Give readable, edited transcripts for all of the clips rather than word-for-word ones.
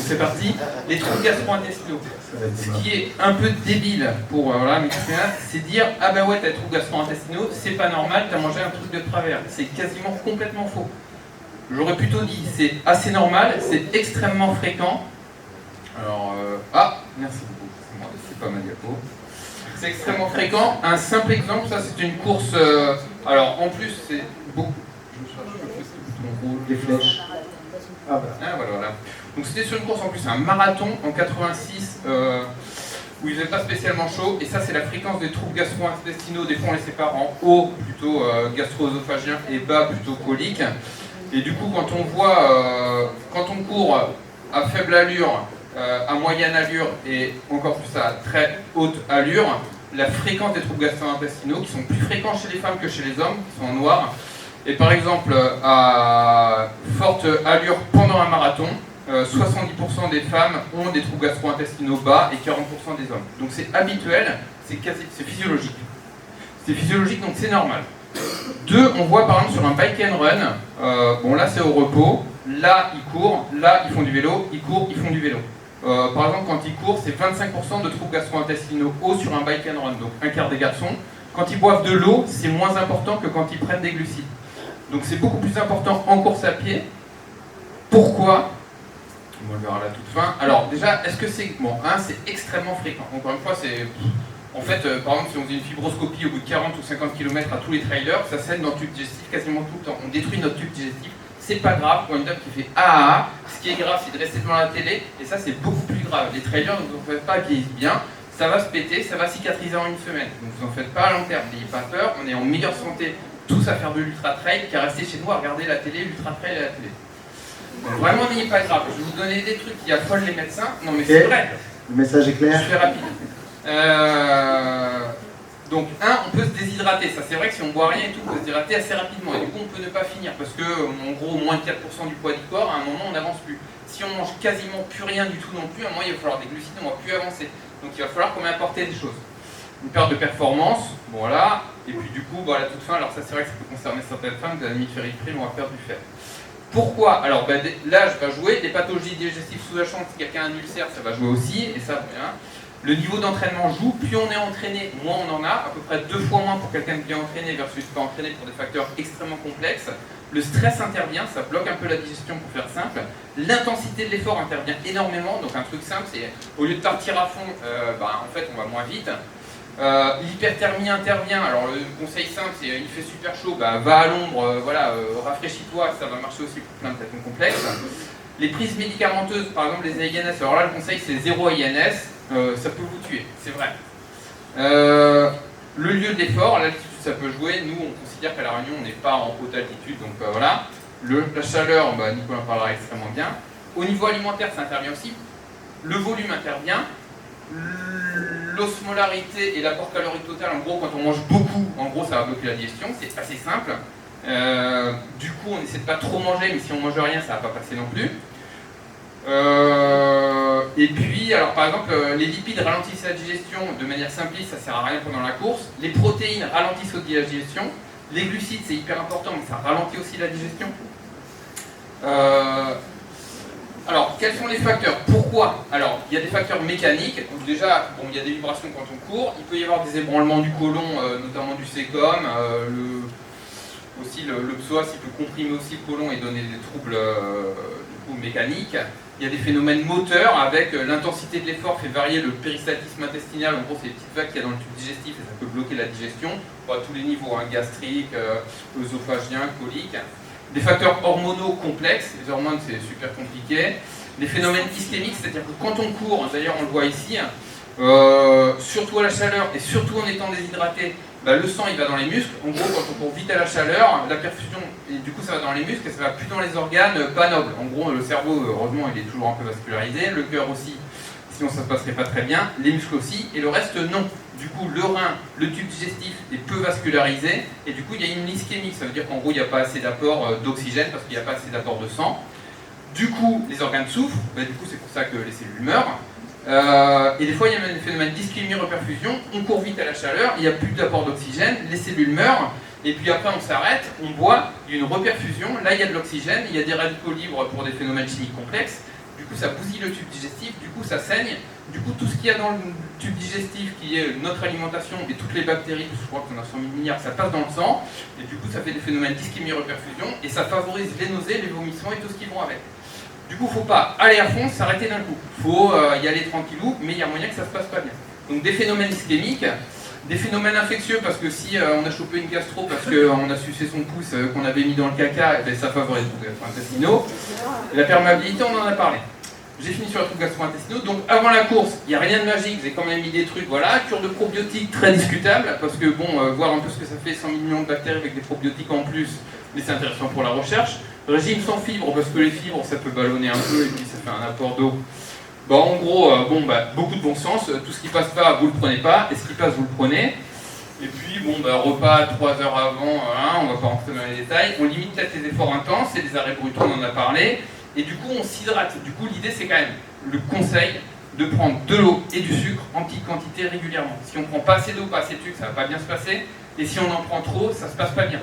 c'est parti. Les troubles gastro-intestinaux. Ce qui est un peu débile pour voilà, c'est dire ah ben ouais, t'as des troubles gastro-intestinaux, c'est pas normal, t'as mangé un truc de travers. C'est quasiment complètement faux. J'aurais plutôt dit c'est assez normal, c'est extrêmement fréquent. Alors, merci beaucoup, c'est pas ma diapo. C'est extrêmement fréquent. Un simple exemple, ça c'est une course. Alors en plus, c'est beaucoup. Les flèches. Ah voilà. Donc c'était sur une course en plus, un marathon en 86 où il faisait pas spécialement chaud. Et ça, c'est la fréquence des troubles gastro-intestinaux. Des fois, on les sépare en haut plutôt gastro-œsophagien et bas plutôt colique. Et du coup, quand on voit, quand on court à faible allure, à moyenne allure et encore plus à très haute allure, la fréquence des troubles gastro-intestinaux qui sont plus fréquents chez les femmes que chez les hommes, qui sont en noir. Et par exemple, à forte allure pendant un marathon, 70% des femmes ont des troubles gastro-intestinaux bas et 40% des hommes. Donc c'est habituel, c'est physiologique. C'est physiologique, donc c'est normal. Deux, on voit par exemple sur un bike and run, bon là c'est au repos, là ils courent, là ils font du vélo, ils courent, ils font du vélo. Par exemple quand ils courent, c'est 25% de troubles gastro-intestinaux hauts sur un bike and run, donc un quart des garçons. Quand ils boivent de l'eau, c'est moins important que quand ils prennent des glucides. Donc c'est beaucoup plus important en course à pied. Pourquoi ? On le verra à la toute fin. Alors déjà, est-ce que c'est... Bon, c'est extrêmement fréquent. Encore une fois, c'est... En fait, par exemple, si on faisait une fibroscopie au bout de 40 ou 50 km à tous les trailers, ça saigne dans le tube digestif quasiment tout le temps. On détruit notre tube digestif. C'est pas grave pour une dame qui fait ah. Ce qui est grave, c'est de rester devant la télé. Et ça, c'est beaucoup plus grave. Les trailers, ne vous en faites pas, vieillissent bien. Ça va se péter, ça va cicatriser en une semaine. Donc vous en faites pas à long terme. N'ayez pas peur. On est en meilleure santé tous à faire de l'ultra-trail qu'à rester chez nous à regarder la télé, l'ultra-trail à la télé. Donc vraiment, n'ayez pas grave. Je vais vous donner des trucs qui affolent les médecins. Non mais c'est vrai. Le message est clair. Je fais rapide. Donc on peut se déshydrater. Ça c'est vrai que si on boit rien et tout, on peut se déshydrater assez rapidement. Et du coup, on peut ne pas finir. Parce que, en gros, moins de 4% du poids du corps, à un moment, on n'avance plus. Si on mange quasiment plus rien du tout non plus, à un moment, il va falloir des glucides, on ne va plus avancer. Donc il va falloir qu'on ait apporté des choses. Une perte de performance, voilà. Et puis du coup, à la toute fin, alors ça c'est vrai que ça peut concerner certaines femmes, de la hémiphérie-prime, on va perdre du fer. Pourquoi ? Alors l'âge va jouer, des pathologies digestives sous-jacentes, si quelqu'un a un ulcère, ça va jouer aussi, et ça, bien. Le niveau d'entraînement joue, plus on est entraîné, moins on en a, à peu près 2 fois moins pour quelqu'un de bien entraîné versus pas entraîné pour des facteurs extrêmement complexes. Le stress intervient, ça bloque un peu la digestion pour faire simple. L'intensité de l'effort intervient énormément, donc un truc simple, c'est au lieu de partir à fond, en fait on va moins vite. L'hyperthermie intervient, alors le conseil simple c'est il fait super chaud, va à l'ombre, rafraîchis-toi, ça va marcher aussi pour plein de traitements complexes. Les prises médicamenteuses, par exemple les INS, alors là le conseil c'est 0 INS, ça peut vous tuer, c'est vrai. Le lieu de l'effort, l'altitude ça peut jouer, nous on considère qu'à La Réunion on n'est pas en haute altitude, donc voilà. La chaleur, Nicolas en parlera extrêmement bien. Au niveau alimentaire ça intervient aussi, le volume intervient. L'osmolarité et l'apport calorique total, en gros, quand on mange beaucoup, en gros, ça va bloquer la digestion, c'est assez simple. Du coup, on essaie de pas trop manger, mais si on mange rien, ça va pas passer non plus. Et puis, alors par exemple, les lipides ralentissent la digestion de manière simpliste, ça sert à rien pendant la course. Les protéines ralentissent aussi la digestion. Les glucides, c'est hyper important, mais ça ralentit aussi la digestion. Alors, quels sont les facteurs ? Pourquoi ? Alors, il y a des facteurs mécaniques. Donc déjà, il y a des vibrations quand on court. Il peut y avoir des ébranlements du côlon, notamment du sécom. Aussi, le psoas, il peut comprimer aussi le côlon et donner des troubles mécaniques. Il y a des phénomènes moteurs avec l'intensité de l'effort fait varier le péristaltisme intestinal. En gros, c'est les petites vagues qu'il y a dans le tube digestif et ça peut bloquer la digestion. À tous les niveaux, gastrique, œsophagien, colique. Des facteurs hormonaux complexes, les hormones c'est super compliqué. Des phénomènes ischémiques, c'est-à-dire que quand on court, d'ailleurs on le voit ici, surtout à la chaleur et surtout en étant déshydraté, le sang il va dans les muscles. En gros, quand on court vite à la chaleur, la perfusion, et du coup ça va dans les muscles et ça va plus dans les organes pas nobles. En gros, le cerveau, heureusement, il est toujours un peu vascularisé, le cœur aussi, sinon ça se passerait pas très bien, les muscles aussi, et le reste non. Du coup, le rein, le tube digestif est peu vascularisé, et du coup, il y a une ischémie, ça veut dire qu'en gros, il n'y a pas assez d'apport d'oxygène, parce qu'il n'y a pas assez d'apport de sang. Du coup, les organes souffrent, du coup, c'est pour ça que les cellules meurent. Et des fois, il y a un phénomène d'ischémie-reperfusion, on court vite à la chaleur, il n'y a plus d'apport d'oxygène, les cellules meurent, et puis après, on s'arrête, on boit, il y a une reperfusion, là, il y a de l'oxygène, il y a des radicaux libres pour des phénomènes chimiques complexes. Du coup ça bousille le tube digestif, du coup ça saigne, du coup tout ce qu'il y a dans le tube digestif qui est notre alimentation et toutes les bactéries, je crois qu'on a 100 000 milliards, ça passe dans le sang, et du coup ça fait des phénomènes d'ischémie-reperfusion, et ça favorise les nausées, les vomissements et tout ce qui vont avec. Du coup, faut pas aller à fond, s'arrêter d'un coup. Faut y aller tranquillou, mais il y a moyen que ça se passe pas bien. Donc des phénomènes ischémiques, des phénomènes infectieux, parce que si on a chopé une gastro parce qu'on a sucé son pouce qu'on avait mis dans le caca, et bien ça favorise les troubles gastro-intestinaux. La perméabilité, on en a parlé. J'ai fini sur les troubles gastro-intestinaux. Donc avant la course, il n'y a rien de magique, j'ai quand même mis des trucs, voilà. Cure de probiotiques, très discutable, parce que bon, voir un peu ce que ça fait, 100 millions de bactéries avec des probiotiques en plus, mais c'est intéressant pour la recherche. Régime sans fibres, parce que les fibres, ça peut ballonner un peu, et puis ça fait un apport d'eau. Bah, en gros, beaucoup de bon sens, tout ce qui passe pas, vous le prenez pas, et ce qui passe, vous le prenez. Et puis, repas 3 heures avant, on va pas rentrer dans les détails, on limite peut-être les efforts intenses, et les arrêts brutaux, on en a parlé, et du coup, on s'hydrate. Du coup, l'idée, c'est quand même le conseil de prendre de l'eau et du sucre en petite quantité régulièrement. Si on prend pas assez d'eau, pas assez de sucre, ça va pas bien se passer, et si on en prend trop, ça se passe pas bien.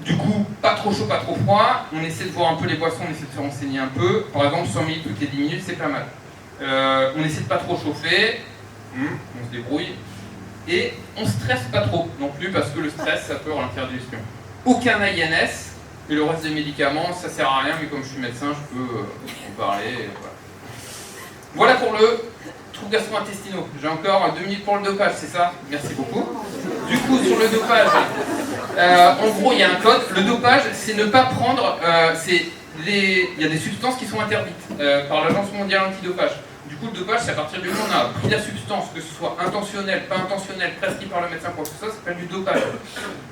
Du coup, pas trop chaud, pas trop froid. On essaie de voir un peu les boissons, on essaie de se renseigner un peu. Par exemple, 100 ml toutes les 10 minutes, c'est pas mal. On essaie de pas trop chauffer. On se débrouille. Et on stresse pas trop non plus, parce que le stress, ça peut ralentir la digestion. Aucun INS. Et le reste des médicaments, ça sert à rien, mais comme je suis médecin, je peux en parler. Voilà pour le trouble gastro-intestinaux. J'ai encore 2 minutes pour le dopage, c'est ça? Merci beaucoup. Du coup, sur le dopage, en gros, il y a un code. Le dopage, c'est ne pas prendre... il y a des substances qui sont interdites par l'Agence mondiale antidopage. Du coup, le dopage, c'est à partir du moment où on a pris la substance, que ce soit intentionnel, pas intentionnel, prescrit par le médecin, quoi que ce soit, ça s'appelle du dopage.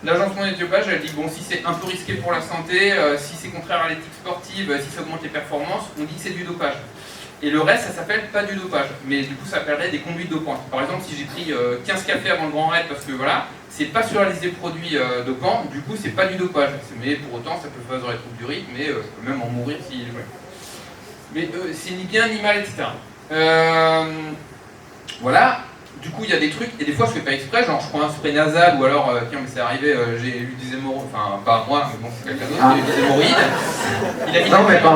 L'Agence mondiale antidopage, elle dit, bon, si c'est un peu risqué pour la santé, si c'est contraire à l'éthique sportive, si ça augmente les performances, on dit que c'est du dopage. Et le reste, ça s'appelle pas du dopage. Mais du coup, ça s'appellerait des conduites dopantes. Par exemple, si j'ai pris 15 cafés avant le grand raid, parce que voilà, c'est pas sur la liste des produits dopants, du coup, c'est pas du dopage. Mais pour autant, ça peut favoriser les troubles du rythme, mais je peux même en mourir s'il est. Mais c'est ni bien ni mal, etc. Voilà. Du coup, il y a des trucs, et des fois, je fais pas exprès, genre je prends un spray nasal, ou alors, tiens, mais c'est arrivé, j'ai eu des hémorroïdes, enfin, pas moi, mais bon, c'est quelqu'un d'autre, j'ai eu des hémorroïdes. Il a mis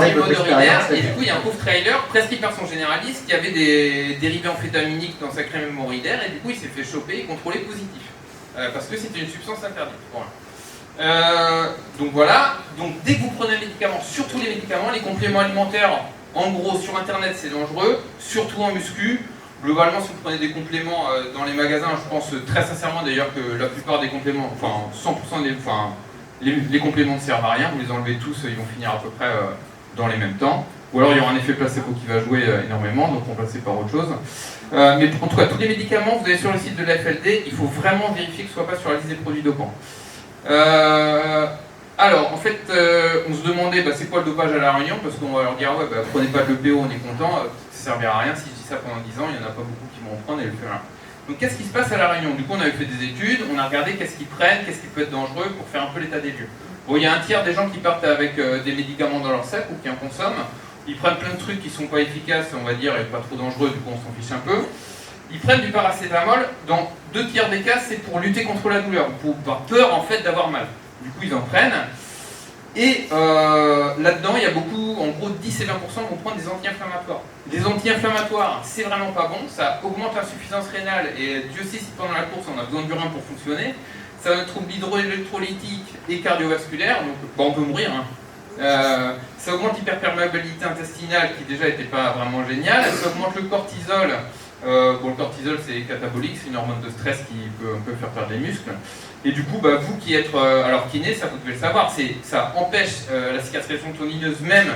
des modes urinaires, et du coup, il y a un pauvre trailer, presque par son généraliste, qui avait des dérivés amphétaminiques dans sa crème hémorroïdaire, et du coup, il s'est fait choper et contrôler positif. Parce que c'était une substance interdite. Voilà. Donc voilà, donc dès que vous prenez un médicament, surtout les médicaments, les compléments alimentaires, en gros, sur Internet, c'est dangereux, surtout en muscu. Globalement, si vous prenez des compléments dans les magasins, je pense très sincèrement d'ailleurs que la plupart des compléments, enfin 100% les compléments ne servent à rien, vous les enlevez tous, ils vont finir à peu près dans les mêmes temps. Ou alors il y aura un effet placebo qui va jouer énormément, donc remplacé par autre chose. Mais en tout cas, tous les médicaments, vous allez sur le site de la FLD, il faut vraiment vérifier que ce ne soit pas sur la liste des produits dopants. Alors, en fait, on se demandait c'est quoi le dopage à La Réunion, parce qu'on va leur dire prenez pas de l'EPO, on est content, ça ne servira à rien. Si je dis ça pendant 10 ans, il n'y en a pas beaucoup qui vont en prendre et le faire. Donc qu'est-ce qui se passe à La Réunion? Du coup, on avait fait des études, on a regardé qu'est-ce qu'ils prennent, qu'est-ce qui peut être dangereux pour faire un peu l'état des lieux. Bon, il y a un tiers des gens qui partent avec des médicaments dans leur sac ou qui en consomment. Ils prennent plein de trucs qui ne sont pas efficaces, on va dire, et pas trop dangereux, du coup on s'en fiche un peu. Ils prennent du paracétamol, dans 2 tiers des cas, c'est pour lutter contre la douleur, pour avoir peur en fait d'avoir mal. Du coup, ils en prennent. Et là-dedans, il y a beaucoup, en gros 10 et 20% vont prendre des anti-inflammatoires. Les anti-inflammatoires, c'est vraiment pas bon, ça augmente l'insuffisance rénale, et Dieu sait si pendant la course on a besoin du rein pour fonctionner. Ça a un trouble hydroélectrolytique et cardiovasculaire, donc on peut mourir. Ça augmente l'hyperperméabilité intestinale, qui déjà n'était pas vraiment géniale. Ça augmente le cortisol. Le cortisol c'est catabolique, c'est une hormone de stress qui peut un peu faire perdre les muscles. Et du coup, vous qui êtes alors kiné, ça vous devez le savoir, ça empêche la cicatrisation tendineuse même.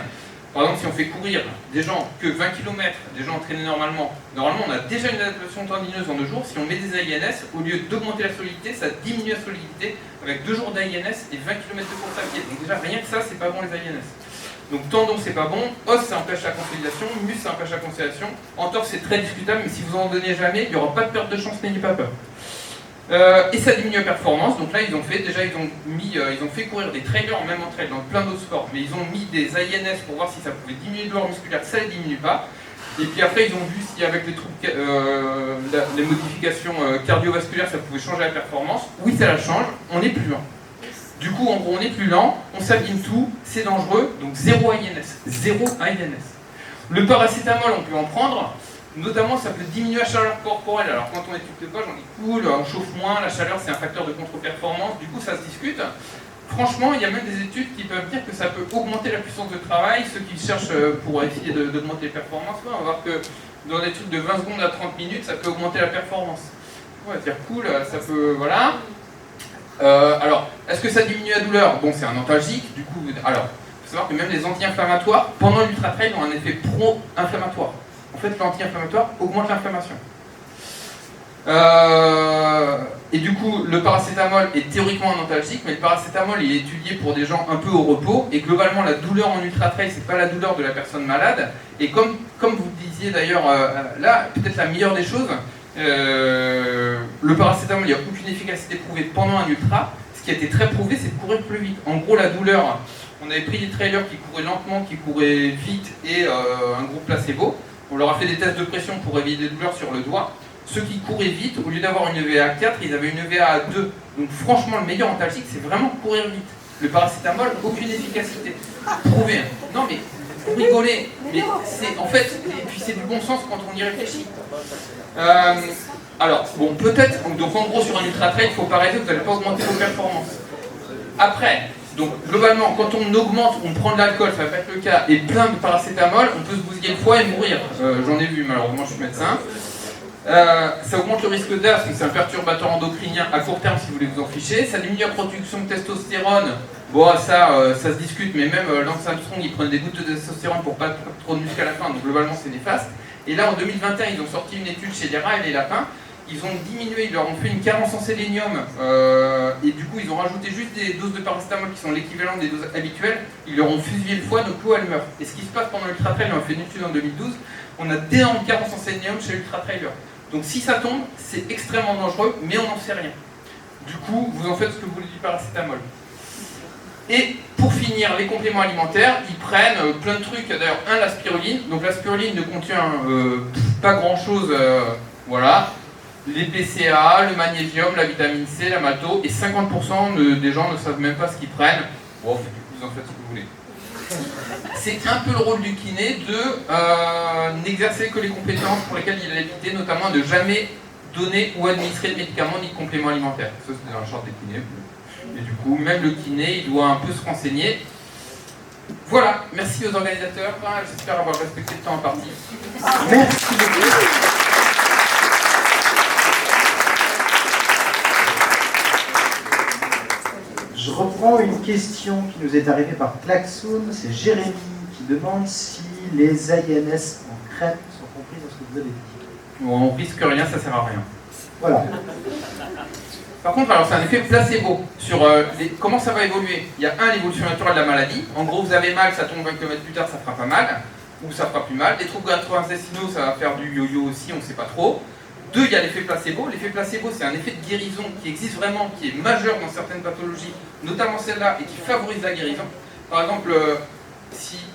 Par exemple, si on fait courir des gens que 20 km, des gens entraînés normalement on a déjà une adaptation tendineuse en 2 jours. Si on met des AINS, au lieu d'augmenter la solidité, ça diminue la solidité avec 2 jours d'AINS et 20 km de course à pied. Donc déjà, rien que ça, c'est pas bon les AINS. Donc tendon, c'est pas bon, os, ça empêche la consolidation, muscle, ça empêche la consolidation, entorse, c'est très discutable, mais si vous en donnez jamais, il n'y aura pas de perte de chance, n'ayez pas peur. Et ça diminue la performance, donc là ils ont fait courir des trailers, même en trail, dans plein d'autres sports, mais ils ont mis des AINS pour voir si ça pouvait diminuer le douleur musculaire, ça ne les diminue pas. Et puis après ils ont vu si avec les troubles, les modifications cardiovasculaires, ça pouvait changer la performance. Oui, ça la change, on est plus lent. Du coup, en gros, on est plus lent, on s'abîme tout, c'est dangereux, donc 0 INS. 0 INS. Le paracétamol, on peut en prendre, notamment ça peut diminuer la chaleur corporelle. Alors quand on étude le poche, on dit cool, on chauffe moins, la chaleur c'est un facteur de contre-performance, du coup ça se discute. Franchement, il y a même des études qui peuvent dire que ça peut augmenter la puissance de travail. Ceux qui cherchent pour essayer d'augmenter les performances, on va voir que dans des trucs de 20 secondes à 30 minutes, ça peut augmenter la performance. On va dire cool, ça peut, voilà. Alors, est-ce que ça diminue la douleur? Bon, c'est un antalgique, du coup, alors, il faut savoir que même les anti-inflammatoires, pendant l'ultra-trail, ont un effet pro-inflammatoire. En fait, l'anti-inflammatoire augmente l'inflammation. Et du coup, le paracétamol est théoriquement un antalgique, mais le paracétamol il est étudié pour des gens un peu au repos, et globalement, la douleur en ultra-trail, c'est pas la douleur de la personne malade. Et comme vous disiez d'ailleurs, là, peut-être la meilleure des choses, le paracétamol, il n'y a aucune efficacité prouvée pendant un ultra. Ce qui a été très prouvé, c'est de courir plus vite. En gros, la douleur, on avait pris des trailers qui couraient lentement, qui couraient vite, et un groupe placebo. On leur a fait des tests de pression pour réveiller des douleurs sur le doigt. Ceux qui couraient vite, au lieu d'avoir une EVA à 4, ils avaient une EVA à 2. Donc franchement, le meilleur antalgique, c'est vraiment courir vite. Le paracétamol, aucune efficacité. Prouvé. Non mais, vous rigolez, mais c'est en fait, et puis c'est du bon sens quand on y réfléchit. Alors, bon, peut-être, donc en gros, sur un ultra-trail, il ne faut pas arrêter, vous n'allez pas augmenter vos performances. Après, donc globalement, quand on augmente, on prend de l'alcool, ça va pas être le cas, et plein de paracétamol, on peut se bousiller le foie et mourir. J'en ai vu, malheureusement, je suis médecin. Ça augmente le risque d'asthme, c'est un perturbateur endocrinien à court terme si vous voulez vous en ficher. Ça diminue la production de testostérone. Bon, ça se discute, mais même Lance Armstrong, il prenait des gouttes de testostérone pour pas trop de muscles à la fin, donc globalement c'est néfaste. Et là, en 2021, ils ont sorti une étude chez les rats et les lapins. Ils ont diminué, ils leur ont fait une carence en sélénium, et du coup, ils ont rajouté juste des doses de paracétamol qui sont l'équivalent des doses habituelles. Ils leur ont fusillé le foie, donc l'eau, elle meurt. Et ce qui se passe pendant l'ultra-trail, on a fait une étude en 2012, on a d'énormes carences en sélénium chez l'ultra-trailer. Donc si ça tombe, c'est extrêmement dangereux, mais on n'en sait rien. Du coup, vous en faites ce que vous voulez du paracétamol. Et pour finir, les compléments alimentaires, ils prennent plein de trucs. D'ailleurs, la spiruline. Donc la spiruline ne contient pas grand-chose, voilà. Les BCAA, le magnésium, la vitamine C, la malto, et 50% des gens ne savent même pas ce qu'ils prennent. Bon, vous en faites ce que vous voulez. C'est un peu le rôle du kiné de n'exercer que les compétences pour lesquelles il a l'habilité, notamment de jamais donner ou administrer de médicaments ni de compléments alimentaires. Ça, c'est dans la charte des kinés. Et du coup, même le kiné, il doit un peu se renseigner. Voilà, merci aux organisateurs. J'espère avoir respecté le temps imparti. Merci beaucoup. Je reprends une question qui nous est arrivée par Klaxoon. C'est Jérémy qui demande si les INS en crème sont compris dans ce que vous avez dit. On risque rien, ça sert à rien. Voilà. Par contre, alors c'est un effet placebo sur comment ça va évoluer. Il y a l'évolution naturelle de la maladie. En gros, vous avez mal, ça tombe 20 km plus tard, ça fera pas mal, ou ça fera plus mal. Les troubles gastro-intestinaux, ça va faire du yo-yo aussi, on ne sait pas trop. 2, il y a l'effet placebo. L'effet placebo, c'est un effet de guérison qui existe vraiment, qui est majeur dans certaines pathologies, notamment celle-là, et qui favorise la guérison. Par exemple,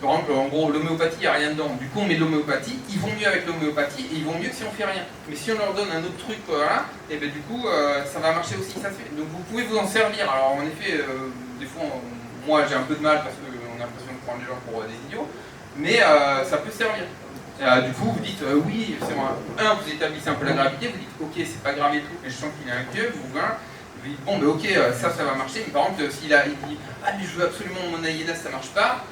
en gros, l'homéopathie, il n'y a rien dedans. Du coup, on met de l'homéopathie, ils vont mieux avec l'homéopathie, et ils vont mieux que si on fait rien. Mais si on leur donne un autre truc, voilà, et ben du coup, ça va marcher aussi. Ça se fait. Donc vous pouvez vous en servir. Alors en effet, des fois, moi j'ai un peu de mal parce qu'on a l'impression de prendre les gens pour des idiots, mais ça peut servir. Du coup, vous dites oui, c'est moi. Vous établissez un peu la gravité, vous dites ok, c'est pas grave et tout, mais je sens qu'il est inquiet, vous dites bon, mais ok, ça va marcher. Mais par contre, s'il dit ah, mais je veux absolument mon INS, ça marche pas,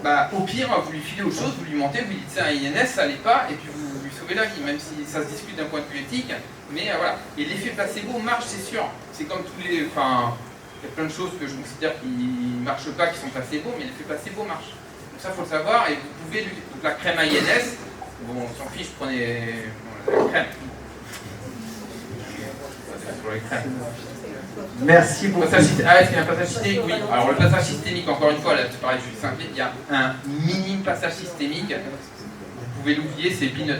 bah au pire, vous lui filez autre chose, vous lui mentez, vous lui dites c'est un INS, ça l'est pas, et puis vous lui sauvez la vie, même si ça se discute d'un point de vue éthique. Mais voilà. Et l'effet placebo marche, c'est sûr. C'est comme tous les. Enfin, il y a plein de choses que je considère qui ne marchent pas, qui sont placebo, mais l'effet placebo marche. Donc ça, il faut le savoir, et vous pouvez. Donc la crème INS. Bon, on s'en fiche, prenez la crème. Sur les crèmes. Merci beaucoup. Est-ce qu'il y a un passage systémique? Oui. Alors le passage systémique, encore une fois, là, c'est pareil, je suis simple, il y a un minime passage systémique. Vous pouvez l'oublier, c'est peanuts.